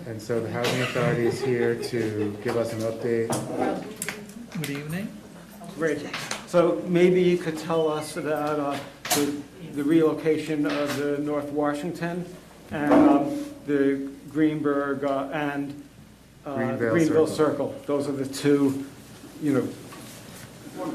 And so the Housing Authority is here to give us an update. Good evening. Great. So maybe you could tell us about the relocation of the North Washington and the Greenburgh and Greenville Circle. Those are the two,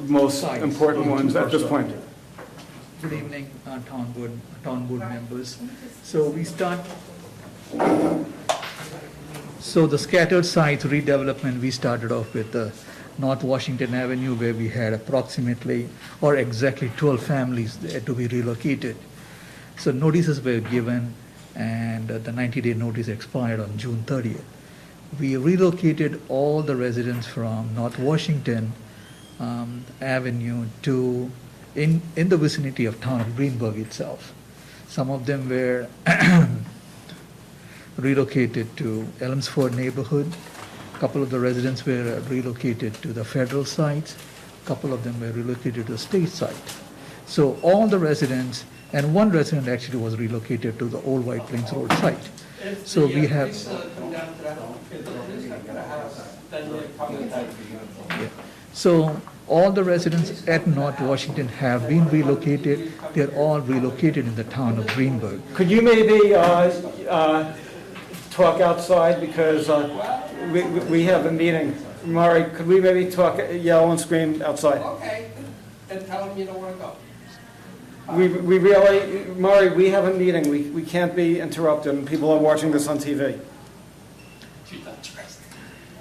most important ones at this point. Good evening, town board members. So the scattered sites redevelopment, we started off with the North Washington Avenue, where we had approximately or exactly 12 families there to be relocated. So notices were given, and the 90-day notice expired on June 30th. We relocated all the residents from North Washington Avenue to in the vicinity of town of Greenburgh itself. Some of them were relocated to Elmsford neighborhood. A couple of the residents were relocated to the federal sites. A couple of them were relocated to the state site. So all the residents, and one resident actually was relocated to the old White Plains Road site. So we have. Yeah. So all the residents at North Washington have been relocated. They're all relocated in the town of Greenburgh. Could you maybe talk outside, because we have a meeting. Mari, could we maybe talk, yell and scream outside? Okay, and tell them you don't want to go. We really, Mari, we have a meeting. We can't be interrupted, and people are watching this on TV.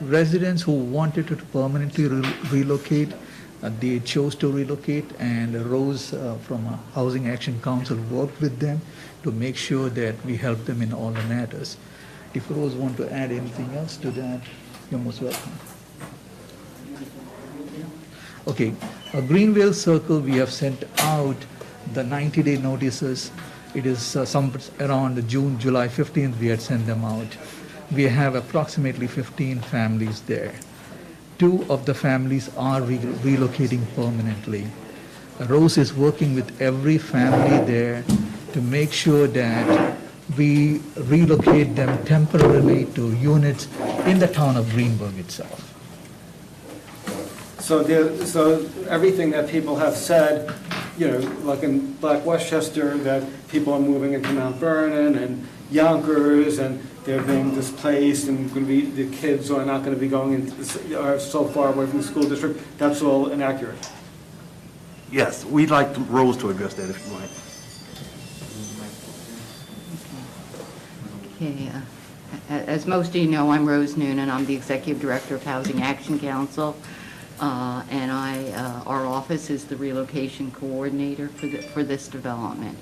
Residents who wanted to permanently relocate, they chose to relocate, and Rose from Housing Action Council worked with them to make sure that we help them in all the matters. If Rose want to add anything else to that, you're most welcome. Okay, Greenville Circle, we have sent out the 90-day notices. It is around June, July 15th we had sent them out. We have approximately 15 families there. 2 of the families are relocating permanently. Rose is working with every family there to make sure that we relocate them temporarily to units in the town of Greenburgh itself. So everything that people have said, like in Black Westchester, that people are moving into Mount Vernon and Yonkers, and they're being displaced, and the kids are not going to be are so far away from the school district. That's all inaccurate. Yes, we'd like Rose to address that, if you might. Okay, as most of you know, I'm Rose Noonan. I'm the Executive Director of Housing Action Council, and our office is the Relocation Coordinator for this development.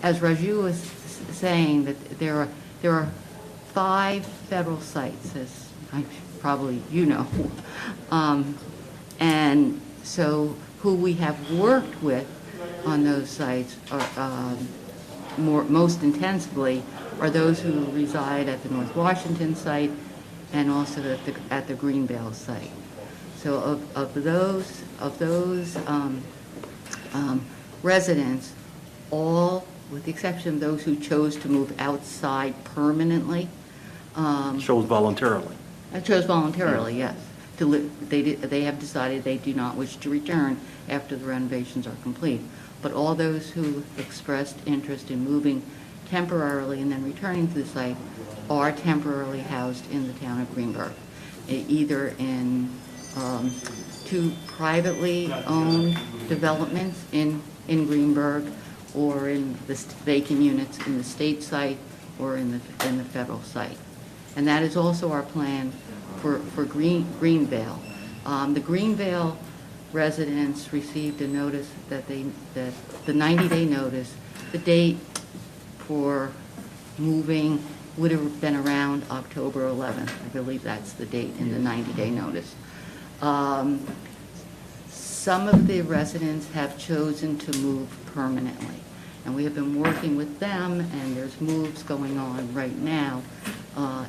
As Raju was saying, that there are 5 federal sites, as probably you know, and so who we have worked with on those sites are most intensively are those who reside at the North Washington site and also at the Greenville site. So of those residents, all with the exception of those who chose to move outside permanently, Chose voluntarily. chose voluntarily, yes. They have decided they do not wish to return after the renovations are complete. But all those who expressed interest in moving temporarily and then returning to the site are temporarily housed in the town of Greenburgh, either in 2 privately owned developments in Greenburgh, or in the vacant units in the state site or in the federal site. And that is also our plan for Greenville. The Greenville residents received a notice that the 90-day notice, the date for moving would have been around October 11th. I believe that's the date in the 90-day notice. Some of the residents have chosen to move permanently, and we have been working with them, and there's moves going on right now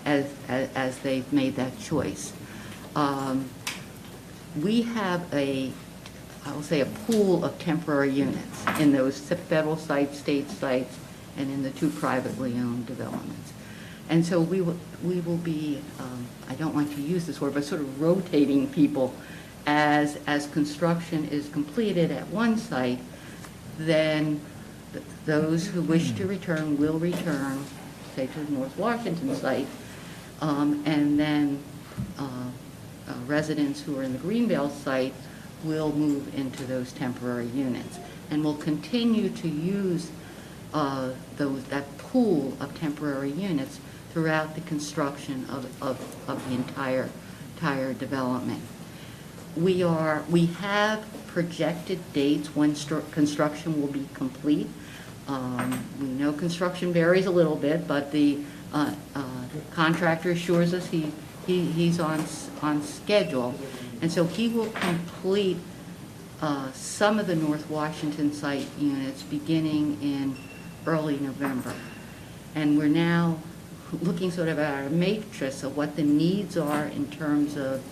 as they've made that choice. We have I will say a pool of temporary units in those federal sites, state sites, and in the 2 privately owned developments. And so we will be, I don't like to use this word, but sort of rotating people as construction is completed at one site, then those who wish to return will return, say, to the North Washington site, and then residents who are in the Greenville site will move into those temporary units. And will continue to use that pool of temporary units throughout the construction of the entire development. We have projected dates when construction will be complete. We know construction varies a little bit, but the contractor assures us he's on schedule, and so he will complete some of the North Washington site units beginning in early November. And we're now looking sort of at our matrix of what the needs are in terms of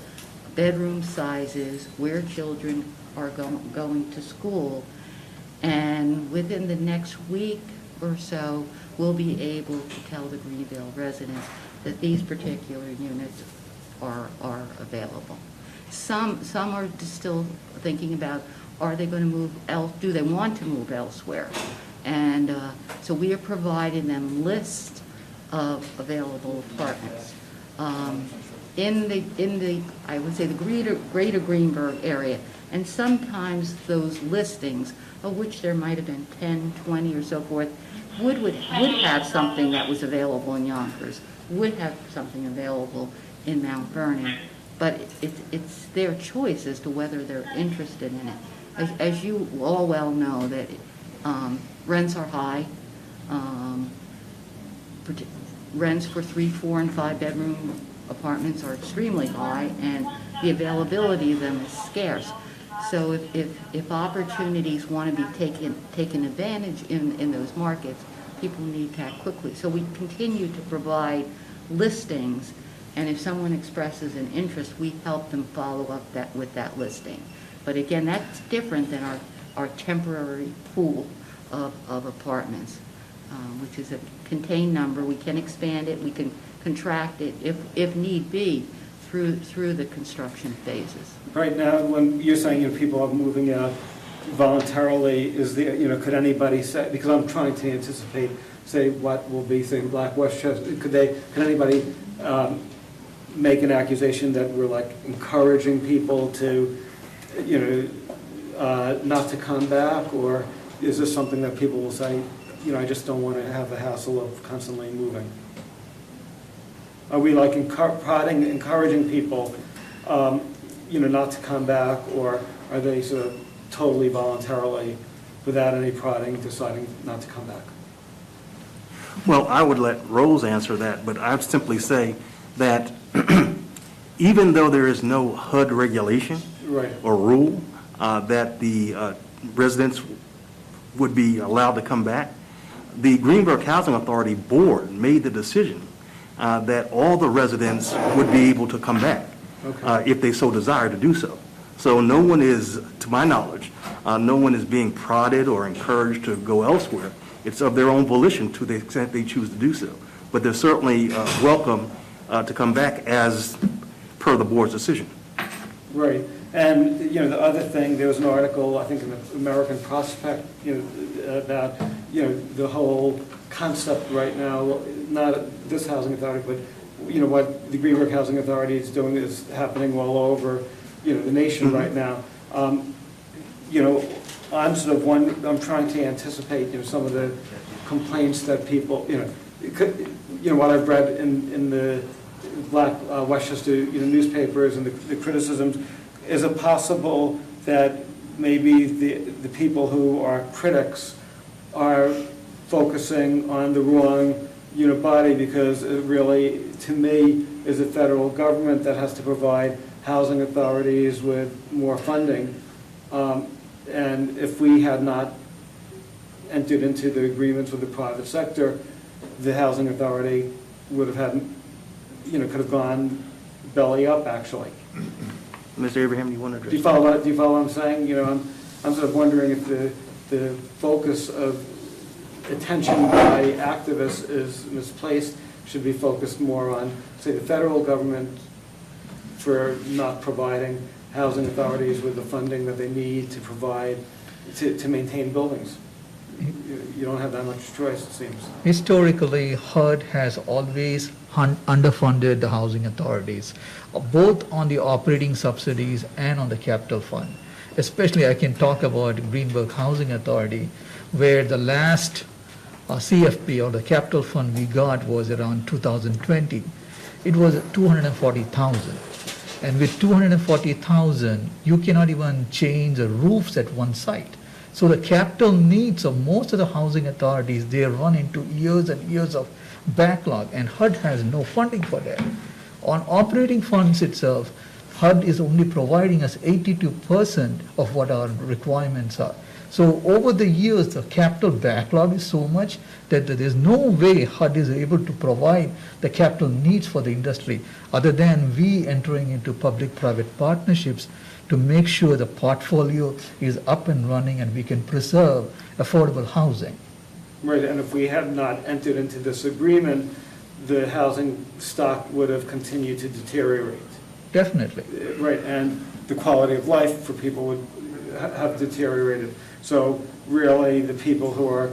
bedroom sizes, where children are going to school. And within the next week or so, we'll be able to tell the Greenville residents that these particular units are available. Some are still thinking about, are they going to move do they want to move elsewhere? And so we are providing them lists of available apartments. In the I would say the greater Greenburgh area, and sometimes those listings, of which there might have been 10, 20 or so forth, would have something that was available in Yonkers, would have something available in Mount Vernon, but it's their choice as to whether they're interested in it. As you all well know, that rents are high. Rents for 3, 4, and 5 bedroom apartments are extremely high, and the availability of them is scarce. So if opportunities want to be taken advantage in those markets, people need to act quickly. So we continue to provide listings, and if someone expresses an interest, we help them follow up with that listing. But again, that's different than our temporary pool of apartments, which is a contained number. We can expand it, we can contract it if need be through the construction phases. Right now, when you're saying people are moving out voluntarily, is there, could anybody say, because I'm trying to anticipate, say what will be, say, Black Westchester, could anybody make an accusation that we're like encouraging people to, not to come back, or is this something that people will say, I just don't want to have the hassle of constantly moving? Are we like encouraging people, not to come back, or are they sort of totally voluntarily, without any prodding, deciding not to come back? Well, I would let Rose answer that, but I'd simply say that even though there is no HUD regulation Right. or rule that the residents would be allowed to come back, the Greenburgh Housing Authority Board made the decision that all the residents would be able to come back if they so desire to do so. So no one is, to my knowledge, no one is being prodded or encouraged to go elsewhere. It's of their own volition to the extent they choose to do so. But they're certainly welcome to come back as per the board's decision. Right. And, the other thing, there was an article, I think, in the American Prospect, about, the whole concept right now, not this housing authority, but, what the Greenburgh Housing Authority is doing is happening all over, the nation right now. I'm sort of I'm trying to anticipate, some of the complaints that people, what I've read in the Black Westchester newspapers and the criticisms. Is it possible that maybe the people who are critics are focusing on the wrong body, because it really, to me, is the federal government that has to provide housing authorities with more funding. And if we had not entered into the agreements with the private sector, the housing authority would have had, could have gone belly up, actually. Mr. Abraham, do you want to address? Do you follow what I'm saying? I'm sort of wondering if the focus of attention by activists is misplaced, should be focused more on, say, the federal government for not providing housing authorities with the funding that they need to provide, to maintain buildings. You don't have that much choice, it seems. Historically, HUD has always underfunded the housing authorities, both on the operating subsidies and on the capital fund. Especially I can talk about Greenburgh Housing Authority, where the last CFP or the capital fund we got was around 2020. It was 240,000. And with 240,000, you cannot even change the roofs at one site. So the capital needs of most of the housing authorities, they run into years and years of backlog, and HUD has no funding for that. On operating funds itself, HUD is only providing us 82% of what our requirements are. So over the years, the capital backlog is so much that there's no way HUD is able to provide the capital needs for the industry, other than we entering into public-private partnerships to make sure the portfolio is up and running and we can preserve affordable housing. Right, and if we had not entered into this agreement, the housing stock would have continued to deteriorate. Definitely. Right, and the quality of life for people would have deteriorated. So really, the people who are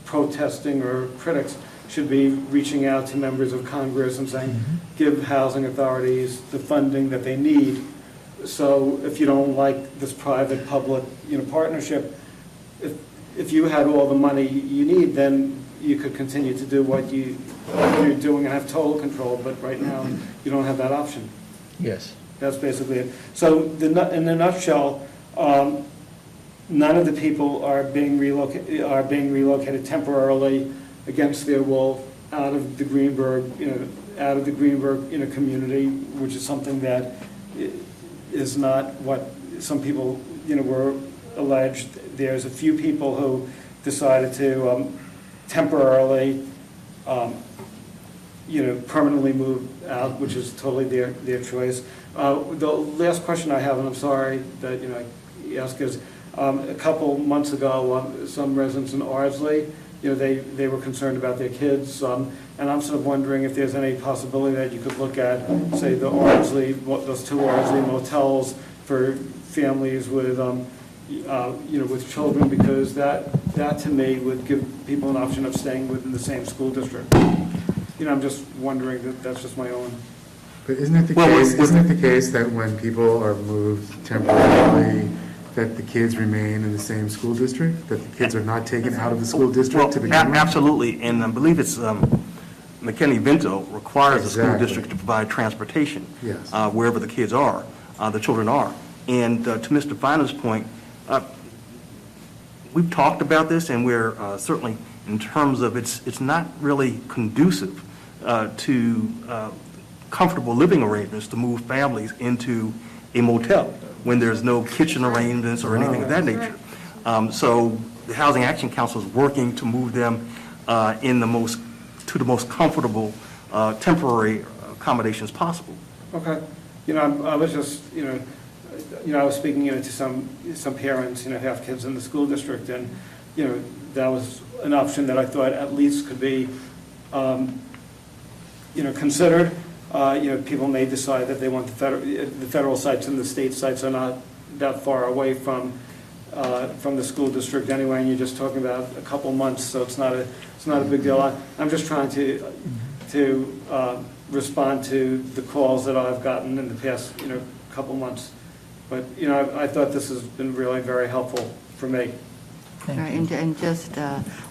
protesting or critics should be reaching out to members of Congress and saying, give housing authorities the funding that they need. So if you don't like this private-public, partnership, if you had all the money you need, then you could continue to do what you're doing and have total control. But right now, you don't have that option. Yes. That's basically it. So in a nutshell, none of the people are being relocated temporarily against their will out of the Greenburgh, community, which is something that is not what some people, were alleged. There's a few people who decided to temporarily, permanently move out, which is totally their choice. The last question I have, and I'm sorry that I ask, is a couple months ago, some residents in Ardsley, they were concerned about their kids, and I'm sort of wondering if there's any possibility that you could look at, say, those two Ardsley motels for families with, with children, because that to me would give people an option of staying within the same school district. I'm just wondering, that's just my own. But isn't it the case that when people are moved temporarily, that the kids remain in the same school district? That the kids are not taken out of the school district to begin with? Absolutely, and I believe it's McKinney-Vento requires the school Exactly. district to provide transportation Yes. wherever the kids are, the children are. And to Mr. Finer's point, we've talked about this, and we're certainly, in terms of it's not really conducive to comfortable living arrangements to move families into a motel when there's no kitchen arrangements or anything of that nature. So the Housing Action Council is working to move them to the most comfortable temporary accommodations possible. Okay. I was just, I was speaking, to some parents, who have kids in the school district, and, that was an option that I thought at least could be, considered. People may decide that they want the federal sites and the state sites are not that far away from the school district anyway, and you're just talking about a couple months, so it's not a big deal. I'm just trying to respond to the calls that I've gotten in the past, couple months. But, I thought this has been really very helpful for me. Right, and just,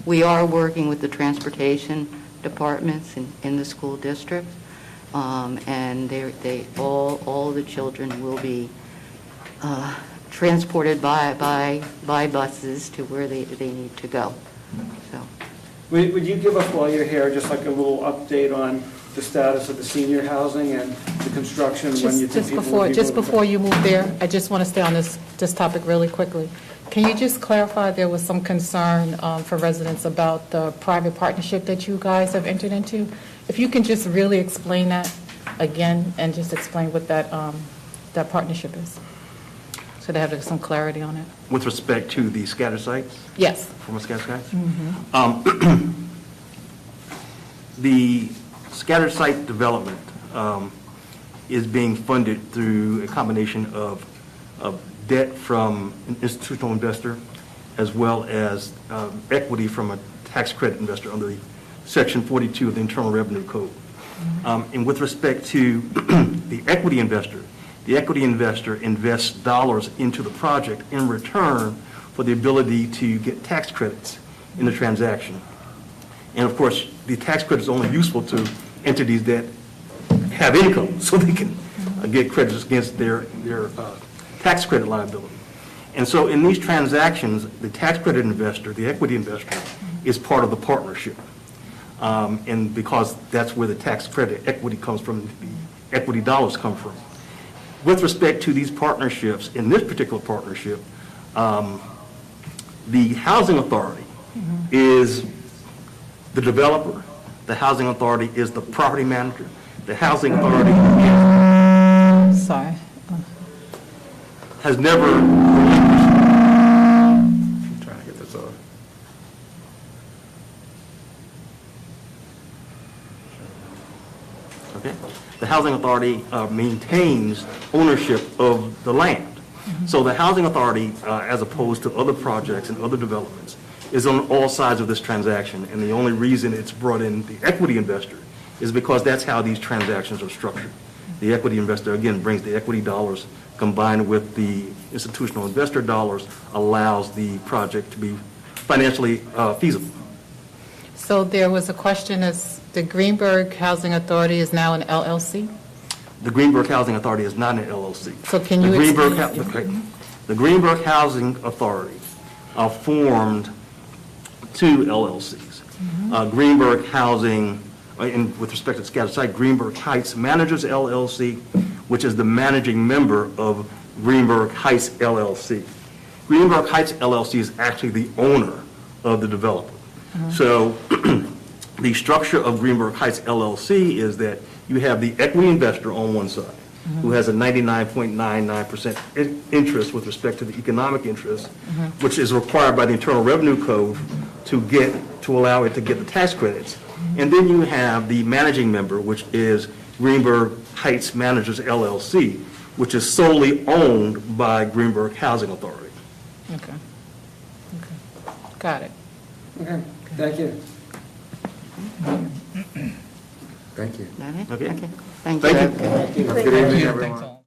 we are working with the transportation departments in the school district, and all the children will be transported by buses to where they need to go. So, Would you give us, while you're here, just like a little update on the status of the senior housing and the construction when you think people will be Just moving? before you move there, I just want to stay on this topic really quickly. Can you just clarify, there was some concern for residents about the private partnership that you guys have entered into? If you can just really explain that again and just explain what that partnership is. so they have some clarity on it. With respect to the scatter sites, Yes. former scatter sites? The scatter site development is being funded through a combination of debt from an institutional investor as well as equity from a tax credit investor under the Section 42 of the Internal Revenue Code. And with respect to the equity investor invests dollars into the project in return for the ability to get tax credits in the transaction. And of course, the tax credit is only useful to entities that have income, so they can get credits against their tax credit liability. And so in these transactions, the tax credit investor, the equity investor, is part of the partnership. And because that's where the tax credit equity comes from, the equity dollars come from. With respect to these partnerships, in this particular partnership, the housing authority is the developer, the housing authority is the property manager, the housing authority Sorry. has never relinquished. I'm trying to get this off. Okay? The housing authority maintains ownership of the land. So the housing authority, as opposed to other projects and other developments, is on all sides of this transaction. And the only reason it's brought in the equity investor is because that's how these transactions are structured. The equity investor, again, brings the equity dollars combined with the institutional investor dollars, allows the project to be financially feasible. So there was a question, is the Greenburgh Housing Authority is now an LLC? The Greenburgh Housing Authority is not an LLC. So can you The Greenburgh, explain? the Greenburgh Housing Authority formed two LLCs. Greenburgh Housing, and with respect to the scattered site, Greenburgh Heights Managers LLC, which is the managing member of Greenburgh Heights LLC. Greenburgh Heights LLC is actually the owner of the developer. So the structure of Greenburgh Heights LLC is that you have the equity investor on one side, who has a 99.99% interest with respect to the economic interest, which is required by the Internal Revenue Code to allow it to get the tax credits. And then you have the managing member, which is Greenburgh Heights Managers LLC, which is solely owned by Greenburgh Housing Authority. Okay. Got it. Okay, thank you. Thank you. That it? Okay. Thank Thank you. you. Okay. Thank you. Have a good evening, Thanks everyone. all.